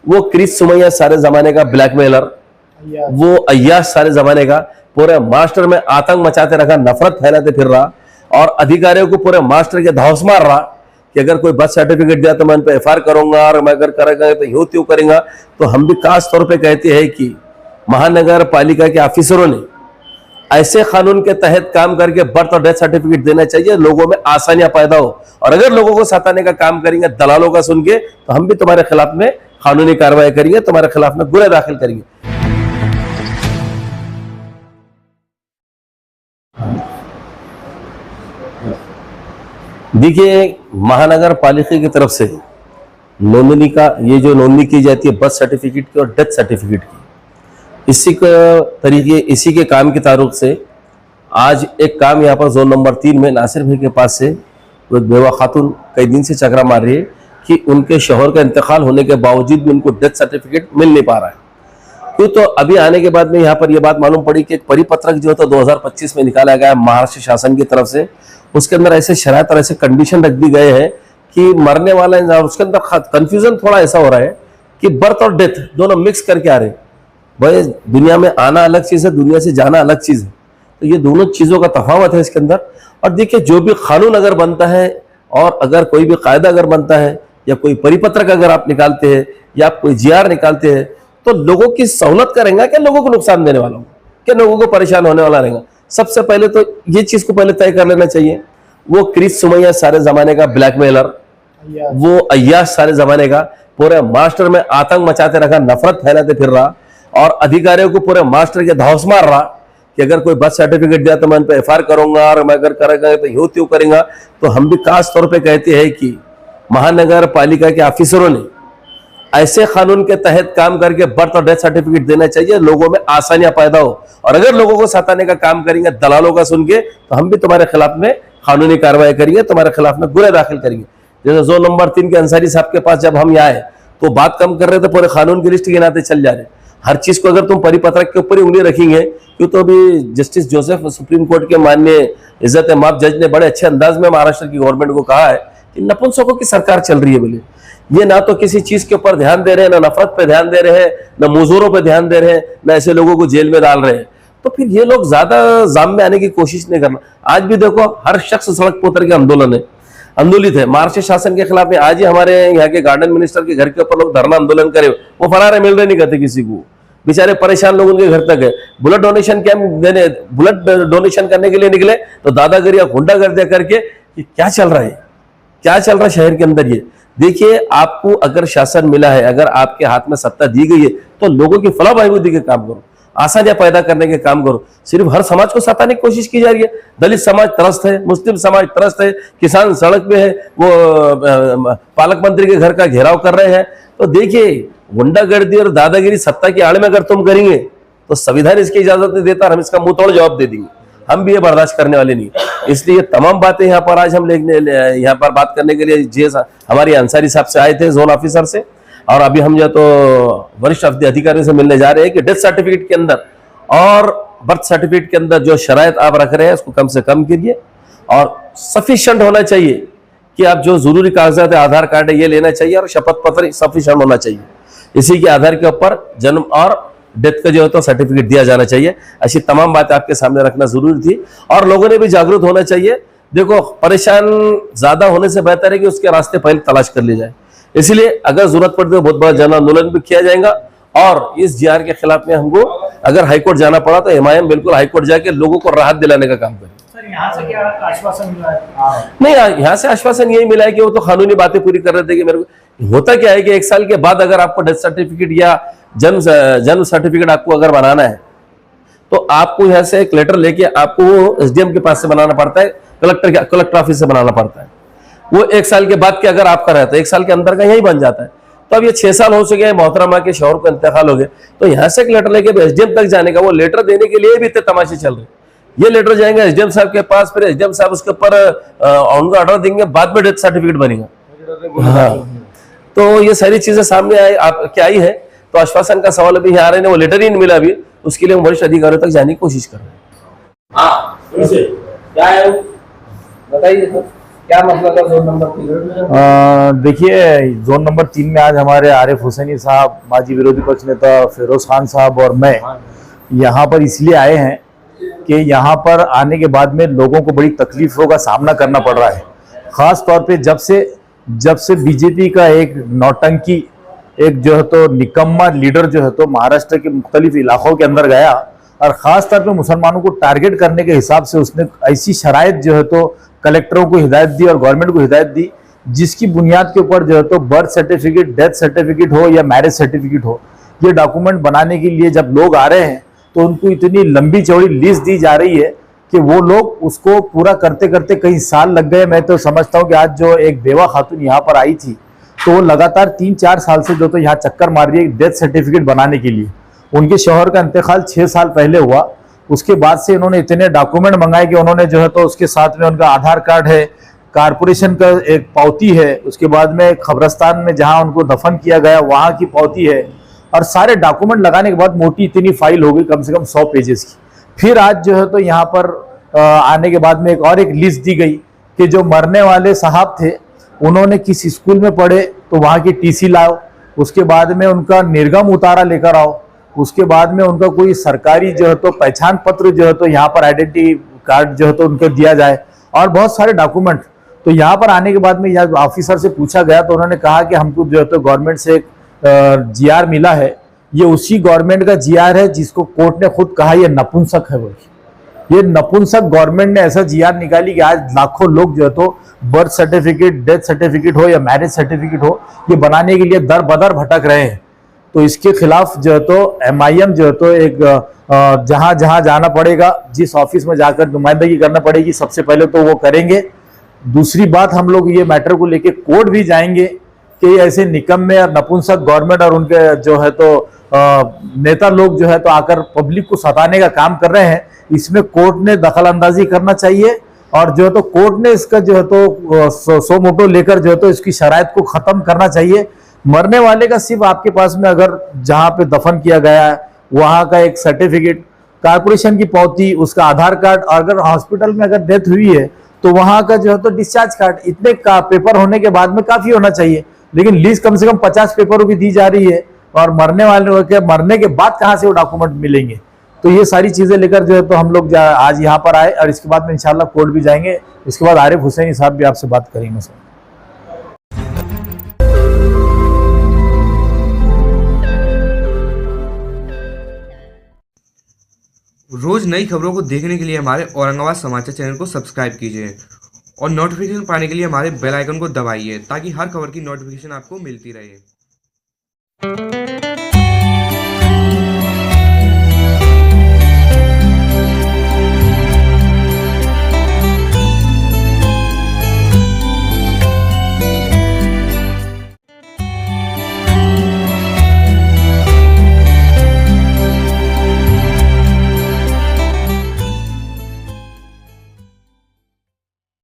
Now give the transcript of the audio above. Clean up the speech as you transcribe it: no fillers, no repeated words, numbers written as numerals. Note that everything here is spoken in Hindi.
वो क्रिस सुमैया सारे जमाने का ब्लैकमेलर, वो अय्याश सारे जमाने का, पूरे मास्टर में आतंक मचाते रखा, नफरत फैलाते फिर रहा और अधिकारियों को पूरे मास्टर के धौस मार रहा कि अगर कोई बर्थ सर्टिफिकेट दिया तो मैं उन पर एफआईआर करूंगा और मैं अगर करेगा तो यूं त्यों करेंगे। तो हम भी खास तौर पे कहते हैं कि महानगर पालिका के ऑफिसरों ने ऐसे कानून के तहत काम करके बर्थ और डेथ सर्टिफिकेट देना चाहिए, लोगों में आसानियां पैदा हो। और अगर लोगों को सताने का काम करेंगे दलालों का सुन के, तो हम भी तुम्हारे खिलाफ में कानूनी कार्रवाई करेंगे, तुम्हारे खिलाफ में गुनाह दाखिल करेंगे। देखिए, महानगर पालिका की तरफ से नोंदनी का ये जो नोंदनी की जाती है बर्थ सर्टिफिकेट की और डेथ सर्टिफिकेट की, इसी के काम के तारुक से आज एक काम यहाँ पर जोन नंबर 3 में नासिर भाई के पास से वो बेवा खातून कई दिन से चकरा मार रही है कि उनके शौहर का इंतकाल होने के बावजूद भी उनको डेथ सर्टिफिकेट मिल नहीं पा रहा है। क्यों? तो अभी आने के बाद में यहाँ पर यह बात मालूम पड़ी कि एक परिपत्रक जो है 2025 में निकाला गया है महाराष्ट्र शासन की तरफ से। उसके अंदर ऐसे शराइत और ऐसे कंडीशन रख दी गए हैं कि मरने वाला इंसान, उसके अंदर कंफ्यूजन थोड़ा ऐसा हो रहा है कि बर्थ और डेथ दोनों मिक्स करके आ रहे हैं। भाई दुनिया में आना अलग चीज है, दुनिया से जाना अलग चीज है, तो ये दोनों चीजों का तफावत है इसके अंदर। और देखिए, जो भी कानून अगर बनता है और अगर कोई भी कायदा अगर बनता है या कोई परिपत्रक अगर आप निकालते हैं या आप कोई जीआर निकालते हैं, तो लोगों की सहूलत करेंगे क्या लोगों को नुकसान देने वाला हो, क्या लोगों को परेशान होने वाला रहेगा। सबसे पहले तो ये चीज को पहले तय कर लेना चाहिए। वो क्रिस सुमैया सारे जमाने का ब्लैकमेलर, वो अय्याश सारे जमाने का, पूरे मास्टर में आतंक मचाते रखा, नफरत फैलाते फिर रहा और अधिकारियों को पूरे मास्टर के धौस मार रहा कि अगर कोई बर्थ सर्टिफिकेट दिया तो मैं उन पर एफआईआर करूंगा और मैं अगर करेगा तो यूं त्यों करेंगे। तो हम भी खास तौर पे कहते हैं कि महानगर पालिका के ऑफिसरों ने ऐसे कानून के तहत काम करके बर्थ और डेथ सर्टिफिकेट देना चाहिए, लोगों में आसानियां पैदा हो। और अगर लोगों को सताने का काम करेंगे दलालों का सुन के, तो हम भी तुम्हारे खिलाफ में कानूनी कार्रवाई करेंगे, तुम्हारे खिलाफ में गुनाह दाखिल करेंगे। जैसे जोन नंबर 3 के अंसारी साहब के पास जब हम यहाँ आए तो बात कम कर रहे थे, पूरे कानून की लिस्ट गिनाते चल जा रहे। हर चीज को अगर तुम परिपत्रक के ऊपर ही उंगली रखेंगे, क्यों तो अभी जस्टिस जोसेफ सुप्रीम कोर्ट के माननीय इज्जत माफ जज ने बड़े अच्छे अंदाज में महाराष्ट्र की गवर्नमेंट को कहा है कि नपुंसकों की सरकार चल रही है। बोले ये ना तो किसी चीज के ऊपर ध्यान दे रहे हैं, ना नफरत पे ध्यान दे रहे हैं, ना मजदूरों पे ध्यान दे रहे हैं, ना ऐसे लोगों को जेल में डाल रहे हैं। तो फिर ये लोग ज्यादा जाम में आने की कोशिश नहीं करना। आज भी देखो हर शख्स सड़क पर उतर के आंदोलित है महाराष्ट्र शासन के खिलाफ में। आज ही हमारे यहाँ के गार्डन मिनिस्टर के घर के ऊपर लोग धरना आंदोलन करे, वो फरार है, मिल रहे नहीं करते किसी को, बेचारे परेशान लोग उनके घर तक है। ब्लड डोनेशन कैंप देने, ब्लड डोनेशन करने के लिए निकले तो दादागिरी या गुंडागर्दी करके कि क्या चल रहा है, क्या चल रहा है शहर के अंदर। ये देखिए, आपको अगर शासन मिला है, अगर आपके हाथ में सत्ता दी गई है, तो लोगों की फलाह बहबूदी के काम करो, आसानियां पैदा करने के काम करो। सिर्फ हर समाज को सताने की कोशिश की जा रही है। दलित समाज त्रस्त है, मुस्लिम समाज त्रस्त है, किसान सड़क पे है, वो पालक मंत्री के घर का घेराव कर रहे हैं। तो देखिए, गुंडागर्दी और दादागिरी सत्ता की आड़ में अगर तुम करेंगे तो संविधान इसकी इजाजत नहीं देता और हम इसका मुंह तोड़ जवाब दे देंगे। हम भी ये बर्दाश्त करने वाले नहीं। इसलिए तमाम बातें यहाँ पर आज हम यहाँ पर बात करने के लिए हमारे अंसारी साहब से आए थे, जोन ऑफिसर से, और अभी हम जो तो वरिष्ठ अधिकारियों से मिलने जा रहे हैं कि डेथ सर्टिफिकेट के अंदर और बर्थ सर्टिफिकेट के अंदर जो शराइत आप रख रहे हैं उसको कम से कम कीजिए और सफिशिएंट होना चाहिए कि आप जो जरूरी कागजात है, आधार कार्ड है, ये लेना चाहिए और शपथ पत्र सफिशिएंट होना चाहिए। इसी के आधार के ऊपर जन्म और डेथ का जो है तो सर्टिफिकेट दिया जाना चाहिए। ऐसी तमाम बातें आपके सामने रखना जरूरी थी और लोगों ने भी जागरूक होना चाहिए। देखो, परेशान ज्यादा होने से बेहतर है कि उसके रास्ते पहले तलाश कर लिए जाए। इसलिए अगर जरूरत पड़ती है बहुत बड़ा जन आंदोलन भी किया जाएगा और इस जीआर के खिलाफ में हमको अगर हाईकोर्ट जाना पड़ा तो हिमायम बिल्कुल हाईकोर्ट जाके लोगों को राहत दिलाने का काम करें। सर, यहाँ से क्या आश्वासन मिला है? नहीं, यहाँ से आश्वासन यही मिला है कि वो तो कानूनी बातें पूरी कर रहे थे कि मेरे को होता क्या है कि 1 साल के बाद अगर आपको डेथ सर्टिफिकेट या जन्म सर्टिफिकेट आपको अगर बनाना है तो आपको यहाँ से एक लेटर लेके आपको वो एसडीएम के पास से बनाना पड़ता है, कलेक्टर ऑफिस से बनाना पड़ता है। वो 1 साल के बाद के अगर आपका रहता है 1 साल के अंदर का यही बन जाता है। तो अब ये 6 साल हो चुके हैं, मोहतरमा के शौहर को इंतकाल हो गए, तो यहाँ से एक लेटर लेके एसडीएम तक जाने का, वो लेटर देने के लिए भी इतने तमाशे चल रहे। ये लेटर जाएंगे एसडीएम साहब के पास, फिर एसडीएम साहब उसके ऊपर उनका ऑर्डर देंगे, बाद में डेथ सर्टिफिकेट बनेगा। हाँ, तो ये सारी चीजें सामने आई है। तो आश्वासन का सवाल अभी यहाँ आ रहे हैं, वो लेटर ही नहीं मिला अभी, उसके लिए हम वरिष्ठ अधिकारियों तक जाने की कोशिश कर रहे हैं। हाँ, क्या है बताइए। क्या मसला था जोन नंबर 3? देखिए, जोन नंबर 3 में आज हमारे आरिफ हुसैनी साहब, माजी विरोधी पक्ष नेता फिरोज खान साहब और मैं यहाँ पर इसलिए आए हैं कि यहाँ पर आने के बाद में लोगों को बड़ी तकलीफों का सामना करना पड़ रहा है। ख़ास तौर पे जब से बीजेपी का एक नौटंकी, एक जो है तो निकम्मा लीडर जो है तो महाराष्ट्र के मुख्तलिफ इलाकों के अंदर गया और ख़ास तौर पे मुसलमानों को टारगेट करने के हिसाब से उसने ऐसी शराइत जो है तो कलेक्टरों को हिदायत दी और गवर्नमेंट को हिदायत दी, जिसकी बुनियाद के ऊपर जो है तो बर्थ सर्टिफिकेट, डेथ सर्टिफिकेट हो या मैरिज सर्टिफिकेट हो, ये डॉक्यूमेंट बनाने के लिए जब लोग आ रहे हैं तो उनको इतनी लंबी चौड़ी लिस्ट दी जा रही है कि वो लोग उसको पूरा करते करते कई साल लग गए। मैं तो समझता हूँ कि आज जो एक बेवा खातून यहाँ पर आई थी तो वो लगातार 3-4 साल से जो तो यहाँ चक्कर मार रही है डेथ सर्टिफिकेट बनाने के लिए। उनके शौहर का इंतकाल 6 साल पहले हुआ, उसके बाद से इन्होंने इतने डॉक्यूमेंट मंगाए कि उन्होंने जो है तो उसके साथ में उनका आधार कार्ड है, कारपोरेशन का एक पावती है, उसके बाद में कब्रस्तान में जहाँ उनको दफन किया गया वहाँ की पावती है, और सारे डॉक्यूमेंट लगाने के बाद मोटी इतनी फाइल हो गई, कम से कम 100 पेजेस की। फिर आज जो है तो यहाँ पर आने के बाद में एक लिस्ट दी गई कि जो मरने वाले साहब थे उन्होंने किस स्कूल में पढ़े तो वहाँ की टीसी लाओ, उसके बाद में उनका निर्गम उतारा लेकर आओ, उसके बाद में उनका कोई सरकारी जो है तो पहचान पत्र जो है तो यहाँ पर आइडेंटिटी कार्ड जो है तो उनको दिया जाए, और बहुत सारे डॉक्यूमेंट। तो यहाँ पर आने के बाद में यहाँ ऑफिसर से पूछा गया तो उन्होंने कहा कि हमको जो है तो गवर्नमेंट से जीआर मिला है, ये उसी गवर्नमेंट का जीआर है जिसको कोर्ट ने खुद कहा ये नपुंसक है। बोल ये नपुंसक गवर्नमेंट ने ऐसा जीआर निकाली कि आज लाखों लोग जो है तो बर्थ सर्टिफिकेट, डेथ सर्टिफिकेट हो या मैरिज सर्टिफिकेट हो, ये बनाने के लिए दर बदर भटक रहे हैं। तो इसके खिलाफ जो है तो MIM जो है तो एक जहां जहां जाना पड़ेगा, जिस ऑफिस में जाकर नुमाइंदगी करना पड़ेगी, सबसे पहले तो वो करेंगे। दूसरी बात, हम लोग ये मैटर को लेके कोर्ट भी जाएंगे कि ऐसे निकम्मे और नपुंसक गवर्नमेंट और उनके जो है तो नेता लोग जो है तो आकर पब्लिक को सताने का काम कर रहे हैं, इसमें कोर्ट ने दखल अंदाजी करना चाहिए और जो है तो कोर्ट ने इसका जो है तो सो मोटो लेकर जो है तो इसकी शराइत को खत्म करना चाहिए। मरने वाले का सिर्फ आपके पास में अगर जहां पे दफन किया गया है वहां का एक सर्टिफिकेट, कारपोरेशन की पावती, उसका आधार कार्ड, और अगर हॉस्पिटल में अगर डेथ हुई है तो वहां का जो है तो डिस्चार्ज कार्ड, इतने का पेपर होने के बाद में काफी होना चाहिए। लेकिन लिस्ट कम से कम 50 पेपरों की दी जा रही है और मरने वाले के मरने के बाद कहाँ से वो डॉक्यूमेंट मिलेंगे। तो ये सारी चीजें लेकर जो है तो हम लोग आज यहाँ पर आए और इसके बाद में इंशाल्लाह कोर्ट भी जाएंगे। इसके बाद आरिफ हुसैनी साहब भी आपसे बात करेंगे सर। रोज नई खबरों को देखने के लिए हमारे औरंगाबाद समाचार चैनल को सब्सक्राइब कीजिए और नोटिफिकेशन पाने के लिए हमारे बेल आइकन को दबाइए ताकि हर खबर की नोटिफिकेशन आपको मिलती रहे।